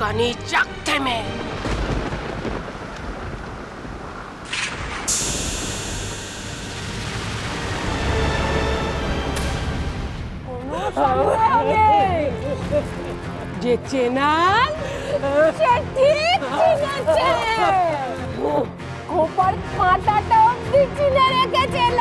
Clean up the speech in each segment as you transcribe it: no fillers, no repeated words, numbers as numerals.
একটুখানি চাকথেমে। যে চেনাল সে ঠিক চিনেছে, খোপার কাঁটাটা অব্দি চিনে রেখেছিল।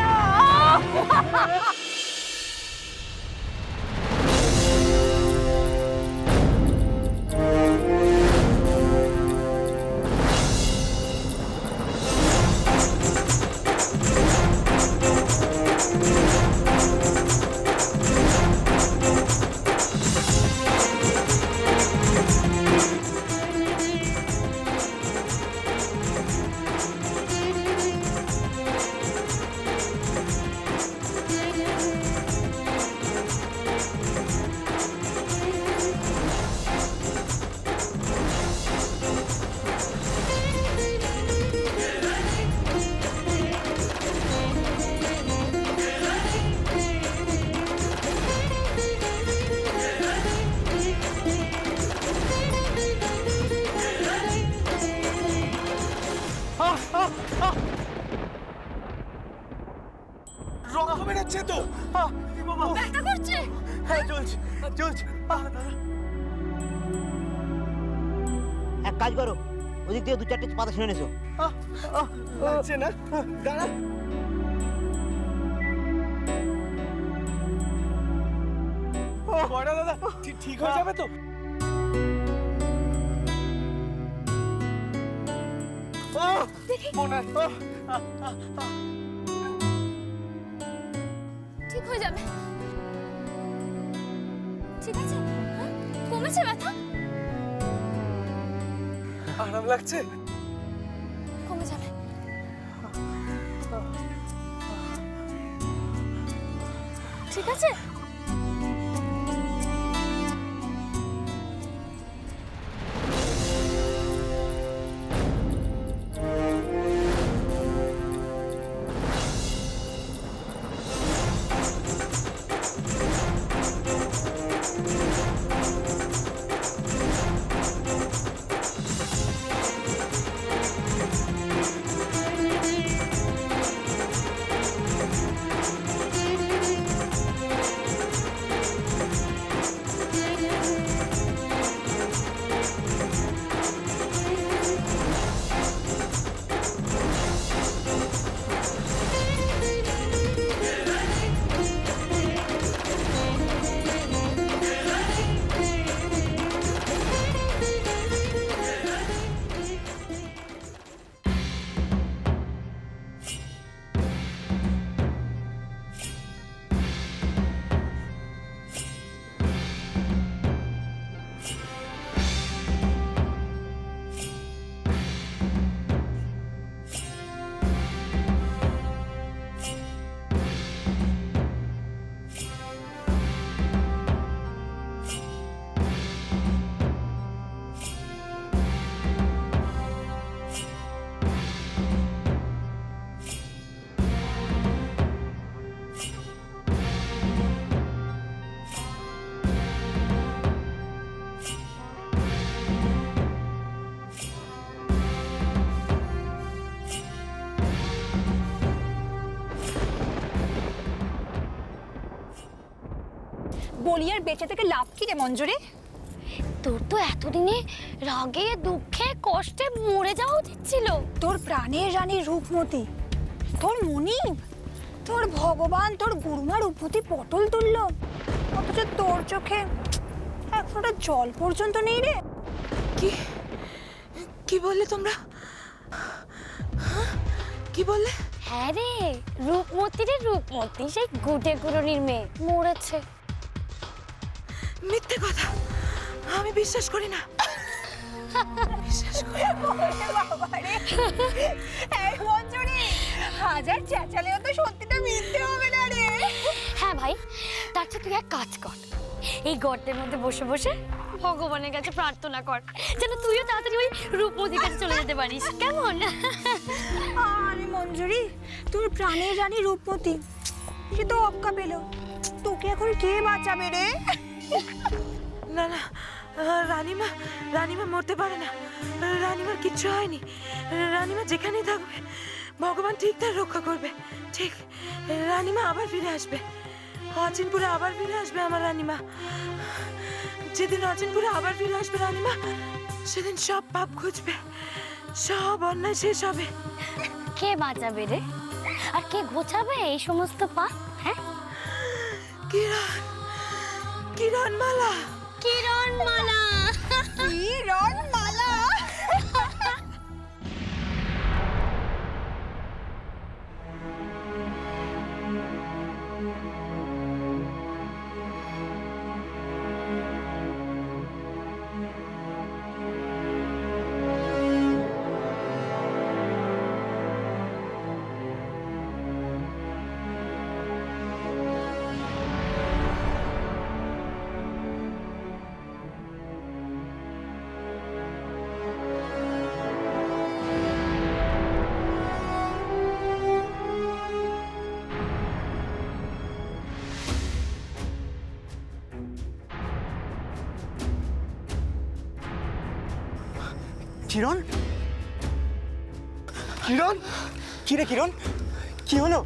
রক্ত বেরোচ্ছে তো। ব্যথা করছে? হ্যাঁ চলছে চলছে। এক কাজ করো, ওদিক থেকে 2-4টে পাতা ছিঁড়ে নেছো। লাগছে না, দাঁড়া। বড় দাদা ঠিক হয়ে যাবে তো? ঠিক হয়ে যাবে। ঠিক আছে, কমেছে ব্যথা? আরাম লাগছে? কমে যাবে। ঠিক আছে। বলি আর বেঁচে থেকে লাভ কি রে মঞ্জুরি? তোর তো এতদিনে রাগে দুঃখে কষ্টে মরে যাওয়া উচিত ছিল। তোর প্রাণের রানী রূপমতি, তোর মনিব, তোর ভগবান, তোর গুরুমা রূপমতি পটল তুললো, অথচ তোর চোখে এক ফোঁটা জল পর্যন্ত নেই রে। কি কি বললে তোমরা? কি বললে? হ্যাঁ রে, রূপমতি রে রূপমতি, সেই গুটে গুড়নির মেয়ে মরেছে। মিথ্যে কথা, আমি বিশ্বাস করি না। বিশ্বাস করি বাবারে, এই মঞ্জুরি, হাজার চেঁচালেও তো সত্যিটা মিথ্যে হবে না রে। হ্যাঁ ভাই, তার চেয়ে তুই এক কাজ কর, এই গর্তের মধ্যে বসে বসে ভগবানের কাছে প্রার্থনা কর যেন তুইও তাড়াতাড়ি ওই রূপমতির কাছে চলে যেতে পারিস, কেমন? আরে মঞ্জুরি, তোর প্রাণের রানী রূপমতি সে তো অক্কা পেল, তোকে এখন কে বাঁচাবে রে? না না, রানীমা রানীমা মরতে পারে না, রানীমার কিচ্ছু হয়নি। রানীমা যেখানেই থাকবে ভগবান ঠিক তার রক্ষা করবে। ঠিক, রানীমা আবার ফিরে আসবে, অচিনপুরে আবার ফিরে আসবে আমার রানীমা। যেদিন অচিনপুরে আবার ফিরে আসবে রানীমা, সেদিন সব পাপ খুঁজবে, সব অন্যায় শেষ হবে। কে বাঁচাবে রে? আর কে ঘোচাবে এই সমস্ত পাপ? হ্যাঁ, কিরণ, কিরণমালা। কিরণমালা। কিরণমালা। কিরণ, কিরণ, কি রে কিরণ, কি হলো?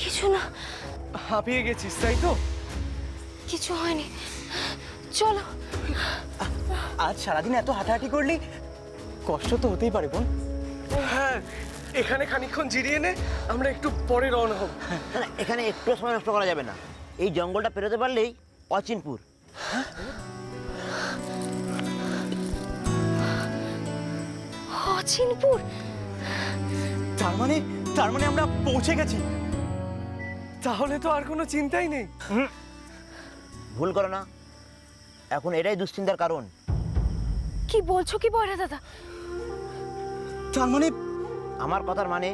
কিছু না, হাঁপিয়ে গেছিস তাই তো? কিছু হয়নি, চলো। আজ সারাদিন এত হাঁটাহাঁটি করলি, কষ্ট তো হতেই পারে বোন। হ্যাঁ, এখানে খানিকক্ষণ জিরিয়ে নে, আমরা একটু পরে রওনা হব। না না, এখানে একটু সময় নষ্ট করা যাবে না। এই জঙ্গলটা পেরোতে পারলেই অচিনপুর। অচিনপুর? তার মানে আমরা পৌঁছে গেছি। তাহলে তো আর কোনো চিন্তাই নেই। ভুল করো না, এখন এটাই দুশ্চিন্তার কারণ। কি বলছো কি বয়রা দাদা? তার মানে আমার কথার মানে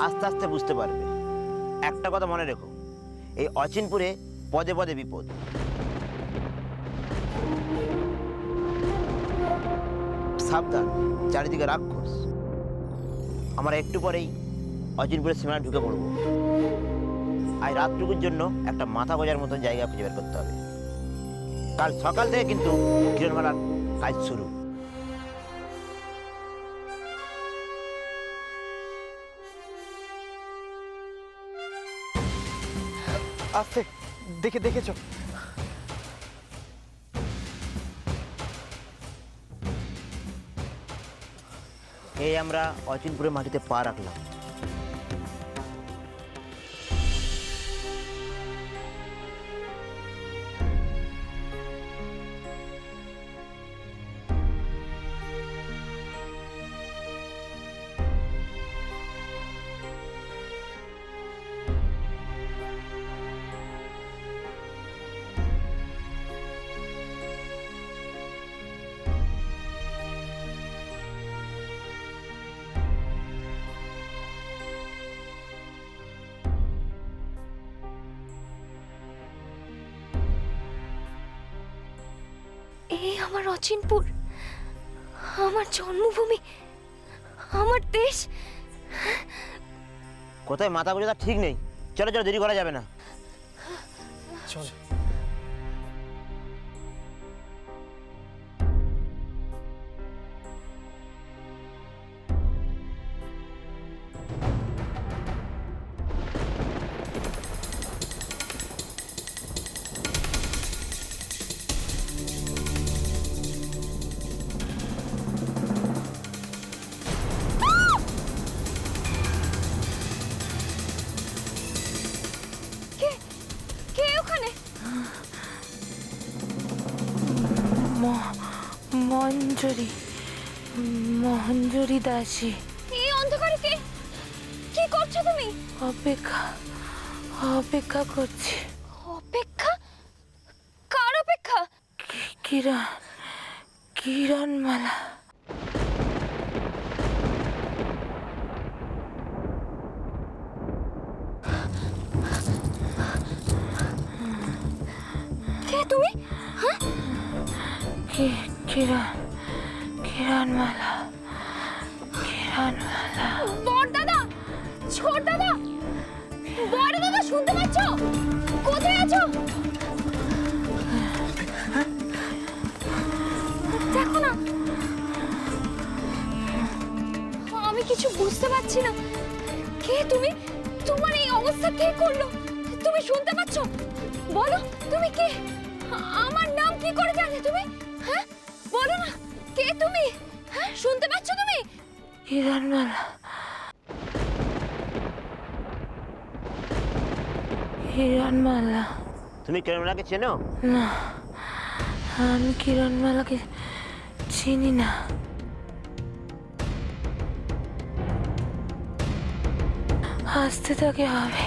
আস্তে আস্তে বুঝতে পারবে। একটা কথা মনে রেখো, এই অচিনপুরে পদে পদে বিপদ। সাবধান, চারিদিকে রাক্ষস। আমরা একটু পরেই অচিনপুরের সীমানা ঢুকে পড়বো। আর রাতটুকুর জন্য একটা মাথা গোজার মতন জায়গা খুঁজে বের করতে হবে। কাল সকাল থেকে কিন্তু কিরণমালার কাজ শুরু। আস্তে, দেখেছো? এই আমরা অচিনপুরের মাটিতে পা রাখলাম। এই আমার অচিনপুর, আমার জন্মভূমি, আমার দেশ। কোথায় মাথা গোজা ঠিক নেই। চলো চলো, দেরি করা যাবে না। চল। কে ওখানে? মঞ্জুরি, মঞ্জুরি দাসী। এই অন্ধকারে কে? কি করছো তুমি? অপেক্ষা করছি। অপেক্ষা? কার অপেক্ষা? কিরণমালা। কে তুমি? হ্যাঁ, কিরণমালা। বড় দাদা, ছোট দাদা, বড় দাদা, শুনতে পাচ্ছ? কোথায় আছো? কিছু বুঝতে পারছি না। কে তুমি? তোমার এই অবস্থা কে করলো? তুমি শুনতে পাচ্ছ? বলো তুমি কে? আমার নাম কি করে জানলে তুমি? হ্যাঁ বলো না, কে তুমি? হ্যাঁ শুনতে পাচ্ছ তুমি? হিরণমালা, হিরণমালা। তুমি কিরণমালাকে চেনো? না, আমি কিরণমালাকে চিনি না। আসতে তাকে হবে,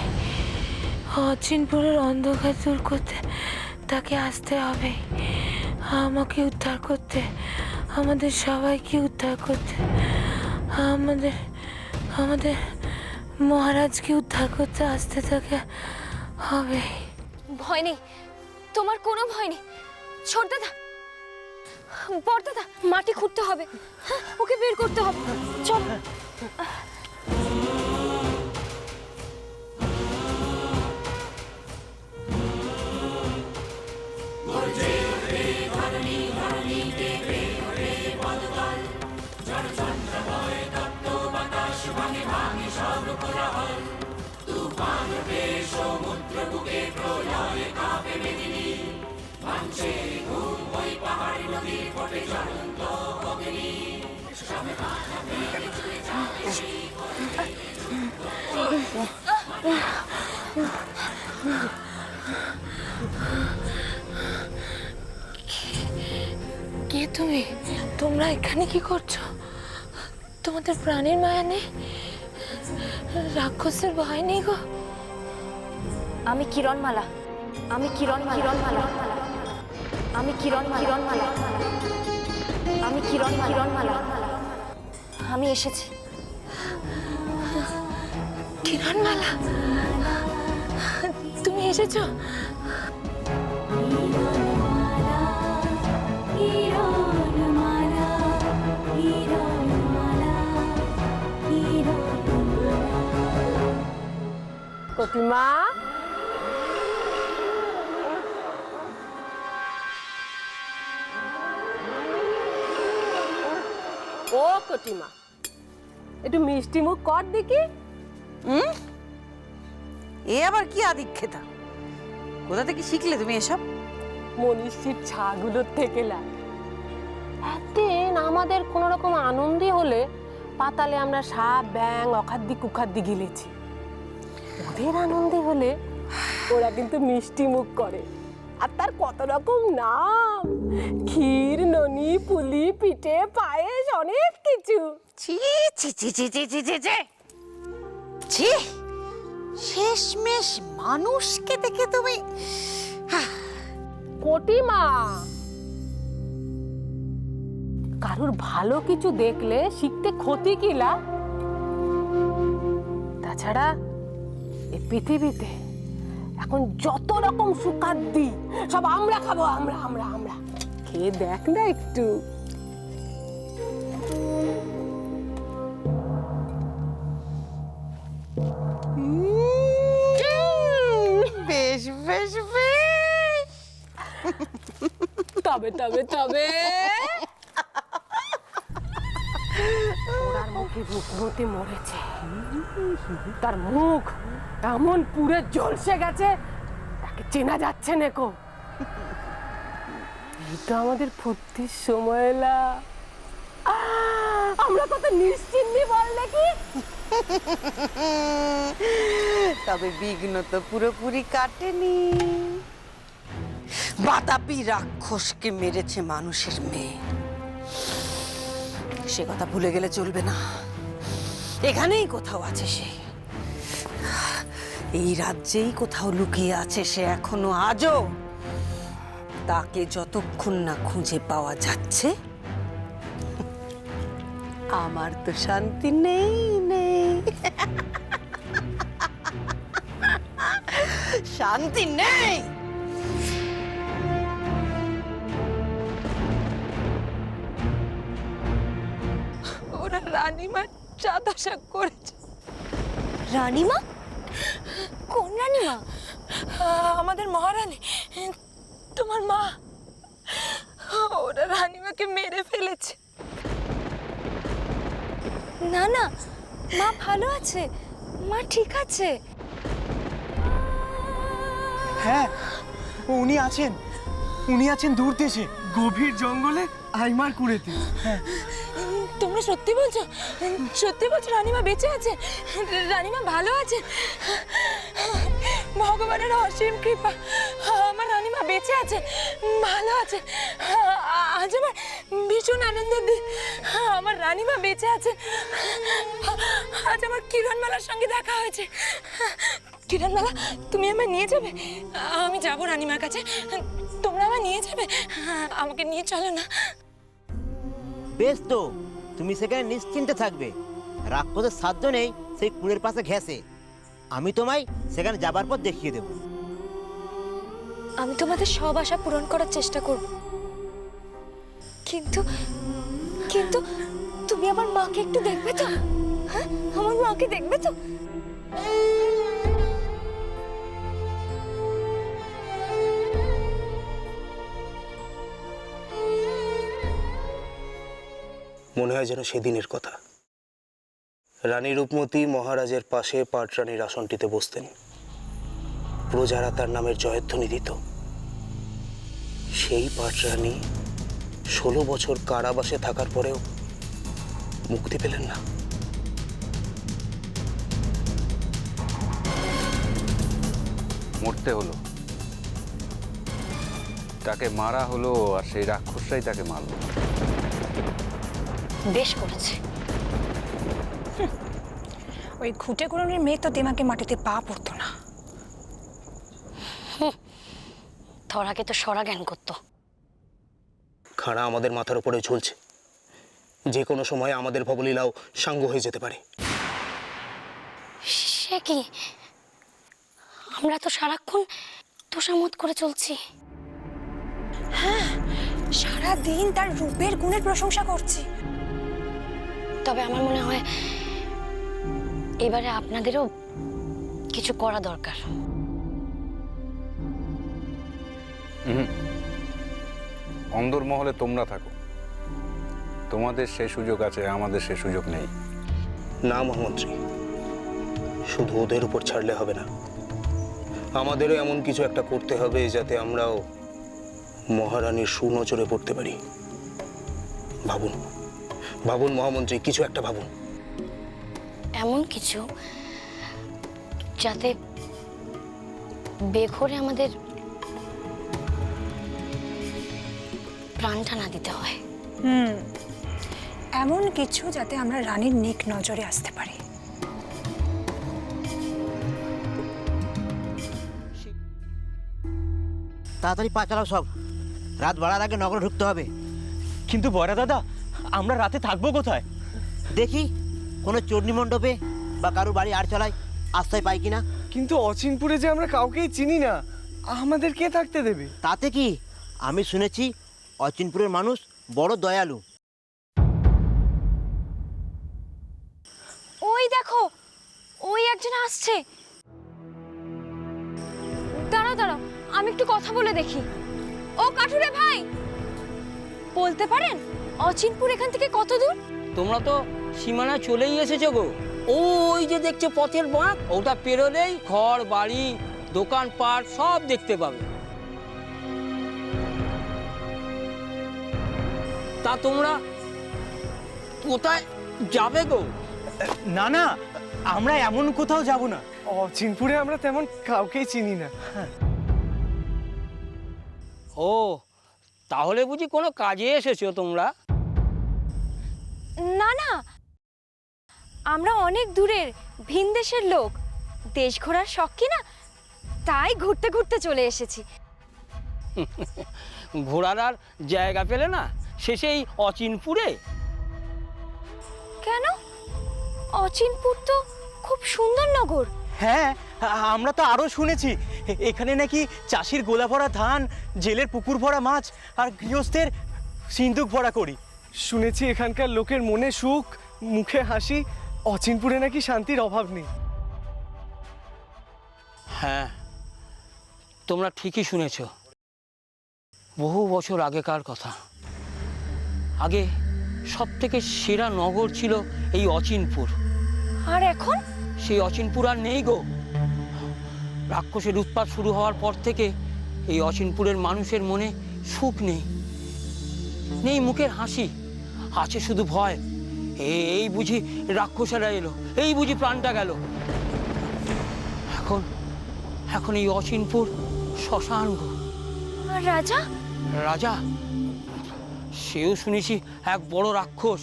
অচিনপুরের অন্ধকার দূর করতে তাকে আসতে হবে, আমাকে উদ্ধার করতে, আমাদের সবাইকে উদ্ধার করতে, আমাদের আমাদের মহারাজকে উদ্ধার করতে আসতে তাকে হবে। ভয় নেই, তোমার কোনো ভয় নেই। ছোট দাদা, বড় দাদা, মাটি খুঁড়তে হবে। হ্যাঁ, ওকে বের করতে হবে। চল। কে তুমি? তোমরা এখানে কি করছো? তোমাদের প্রাণের মায়া নেই? রাক্ষসের ভয় নেই গো? আমি কিরণমালা, আমি কিরণমালা, আমি কিরণমালা, আমি কিরণমালা, আমি এসেছি। কিরণমালা, তুমি এসেছো? কতিমা, ও কতিমা, একটু মিষ্টি মুখ কর দেখি। এ আবার কি আদিক্ষেতা? কোথা থেকে শিখলে তুমি এসব? মনীষীর ছাগুলোর থেকে লাগ। একদিন আমাদের কোনো রকম আনন্দই হলে পাতালে আমরা সাপ, ব্যাং, অখাদ্দি কুখাদ্দি গিলেছি। ওদের আনন্দে হলে ওরা কিন্তু মিষ্টি মুখ করে। আর তার কত রকম নাম, ক্ষীর, ননি, পুলি, পিঠে, পায়েস, অনেক কিছু। ছি ছি ছি ছি ছি ছি ছি ছি ছি, শেষমেশ মানুষকে দেখে তুমি কটিমা, কারুর ভালো কিছু দেখলে শিখতে ক্ষতি কি লাভ? তাছাড়া এই পৃথিবীতে এখন যত রকম সুখাদ্দি সব আমরা খাবো, আমরা আমরা আমরা খেয়ে দেখ না একটু। বেশ বেশ বেশ, তবে তবে তবে ওরার মুখে রূপমতি মরেছে। তার মুখ এমন পুরে ঝলসে গেছে তাকে চেনা যাচ্ছে না কো। এই তো আমাদের ফুর্তির সময় এলা। আমরা কত নিশ্চিন্তি বল নাকি? তবে বিঘ্ন তো পুরোপুরি কাটেনি। বাতাপি রাক্ষসকে মেরেছে মানুষের মেয়ে, সে কথা ভুলে গেলে চলবে না। এখানেই কোথাও আছে সে, এই রাজ্যেই কোথাও লুকিয়ে আছে সে এখনো আজও। তাকে যতক্ষণ না খুঁজে পাওয়া যাচ্ছে আমার তো শান্তি নেই নেই, শান্তি নেই। ওরা রানীমার যা দশা করেছে। রানীমা? কোন রানীমা? আমাদের মহারানী, তোমার মা। ওরা রানীমাকে মেরে ফেলেছে। না না, মা ভালো আছে, মা ঠিক আছে। হ্যাঁ, উনি আছেন দূর দেশে, গভীর জঙ্গলে আইমার কুড়েতে। হ্যাঁ, তোমরা সত্যি বলছো? সত্যি বলছো রানীমা বেঁচে আছে? রানীমা ভালো আছে? ভগবানের অসীম কৃপা, আমার রানীমা বেঁচে আছে, ভালো আছে। আজ আমার ভীষণ আনন্দের দিন, আমার রানীমা বেঁচে আছে। আজ আমার কিরণমালার সঙ্গে দেখা হয়েছে। কিরণমালা, তুমি আমায় নিয়ে যাবে? আমি যাবো রানীমার কাছে, তোমরা আমায় নিয়ে যাবে? আমাকে নিয়ে চলো না। বেশ তো, তুমি সেখানে নিশ্চিন্তে থাকবে। রাক্ষসের সাধ্য নেই সেই কুড়ের পাশে ঘেঁষে। আমি তোমায় সেখানে যাবার পর দেখিয়ে দেব। আমি তোমাদের সব আশা পূরণ করার চেষ্টা করব, কিন্তু কিন্তু তুমি আমার মাকে একটু দেখবে তো? হ্যাঁ, আমার মাকে দেখবে তো? মনে হয় যেন সেদিনের কথা। রানী রূপমতী মহারাজের পাশে পাটরানীর আসনটিতে বসতেন, প্রজারা তার নামের জয়ধ্বনি দিত। সেই পাটরানী 16 বছর কারাবাসে থাকার পরেও মুক্তি পেলেন না। মরতে হলো, তাকে মারা হলো, আর সেই রাক্ষসরাই তাকে মারলো। বেশ করেছে। ওই ঘুটে গুড়নের মেয়ে তো দেমাকে মাটিতে পা পড়তো না। ধরাকে তো সরা জ্ঞান করতো। খাড়া আমাদের মাথার উপরে ঝুলছে, যে কোনো সময় আমাদের ভবলীলাও সাঙ্গ হয়ে যেতে পারে। সে কি? আমরা তো সারাক্ষণ তোষামত করে চলছি। সারা দিন তার রূপের গুণের প্রশংসা করছি। তবে আমার মনে হয় এবারে আপনাদেরও কিছু করা দরকার। অন্দরমহলে তোমরা থাকো, তোমাদের সে সুযোগ আছে, আমাদের সে সুযোগ নেই। না মহামন্ত্রী, শুধু ওদের উপর ছাড়লে হবে না, আমাদেরও এমন কিছু একটা করতে হবে যাতে আমরাও মহারানীর সুনজরে পড়তে পারি। ভাবুন ভাবুন মহামন্ত্রী, কিছু একটা ভাবুন। এমন কিছু যাতে বেঘরে আমাদের প্রাণটা না দিতে হয়। এমন কিছু যাতে আমরা রানীর নেক নজরে আসতে পারি। তাড়াতাড়ি পা চালাও সব, রাত বাড়ার আগে নগরে ঢুকতে হবে। কিন্তু বড়া দাদা, আমরা রাতে থাকবো কোথায়? দেখি কোনো চণ্ডী মণ্ডপে বা কারুর বাড়ি আর চলায় আশ্রয় পাই কিনা। কিন্তু অচিনপুরে যে আমরা কাউকেই চিনি না, আমাদের কে থাকতে দেবে? তাতে কি, আমি শুনেছি অচিনপুরের মানুষ বড় দয়ালু। ওই দেখো, ওই একজন আসছে। দাঁড়াও দাঁড়াও, আমি একটু কথা বলে দেখি। ও কাঠুরে ভাই, বলতে পারেন অচিনপুর এখান থেকে কত দূর? তোমরা তো সীমানা চলেই এসেছো গো। ওই যে দেখছো পথের বাঁক, ওটা পেরোলেই ঘর বাড়ি দোকানপাট সব দেখতে পাবে। তা তোমরা কোথায় যাবে গো? না না, আমরা এমন কোথাও যাব না। অচিনপুরে আমরা তেমন কাউকেই চিনি না। ও, তাহলে বুঝি কোনো কাজে এসেছো তোমরা? না না, আমরা অনেক দূরের ভিনদেশের লোক, দেশ ঘোরার শখ কি না, তাই ঘুরতে ঘুরতে চলে এসেছি। ঘোরার আর জায়গা পেলে না শেষেই অচিনপুরে? কেন? অচিনপুর তো খুব সুন্দর নগর। হ্যাঁ, আমরা তো আরো শুনেছি এখানে নাকি চাষির গোলা ভরা ধান, জেলের পুকুর ভরা মাছ, আর গৃহস্থের সিন্দুক ভরা করি। শুনেছি এখানকার লোকের মনে সুখ, মুখে হাসি। অচিনপুরে নাকি শান্তির অভাব নেই। হ্যাঁ, তোমরা ঠিকই শুনেছ। বহু বছর আগেকার কথা। আগে সব থেকে সেরা নগর ছিল এই অচিনপুর। আর এখন সেই অচিনপুর আর নেই গো। রাক্ষসের উৎপাত শুরু হওয়ার পর থেকে এই অচিনপুরের মানুষের মনে সুখ নেই, নেই মুখের হাসি, আছে শুধু ভয়। এই বুঝি রাক্ষসেরা এলো, এই বুঝি প্রাণটা গেল। এখন এখন এই অচিনপুর শ্মশান গো। আর রাজা? রাজা সেও শুনেছি এক বড় রাক্ষস।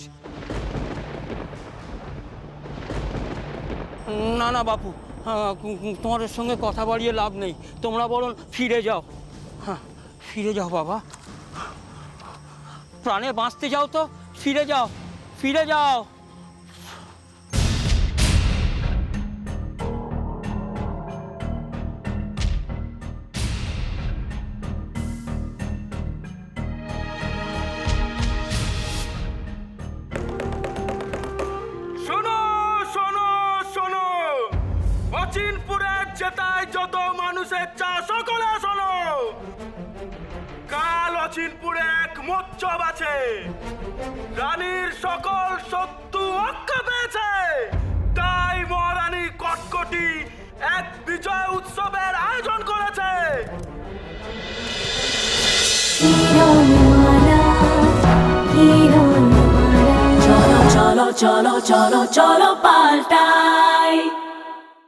না না বাপু, তোমাদের সঙ্গে কথা বাড়িয়ে লাভ নেই, তোমরা বরং ফিরে যাও। হ্যাঁ, ফিরে যাও বাবা, প্রাণে বাঁচতে যাও তো, ফিরে যাও, ফিরে যাও। শোনো শোনো শোনো, অচিনপুরের জেতায় যত মানুষের চা সকলে শোনো। কাল অচিনপুরে এক মহোৎসব আছে, রানীর সকল শত্রু রক্ষা পেয়েছে, তাই মহারানী কটকটি এক বিজয় উৎসবের আয়োজন করেছে। চলো চলো চলো চলো চলো পাল্টাই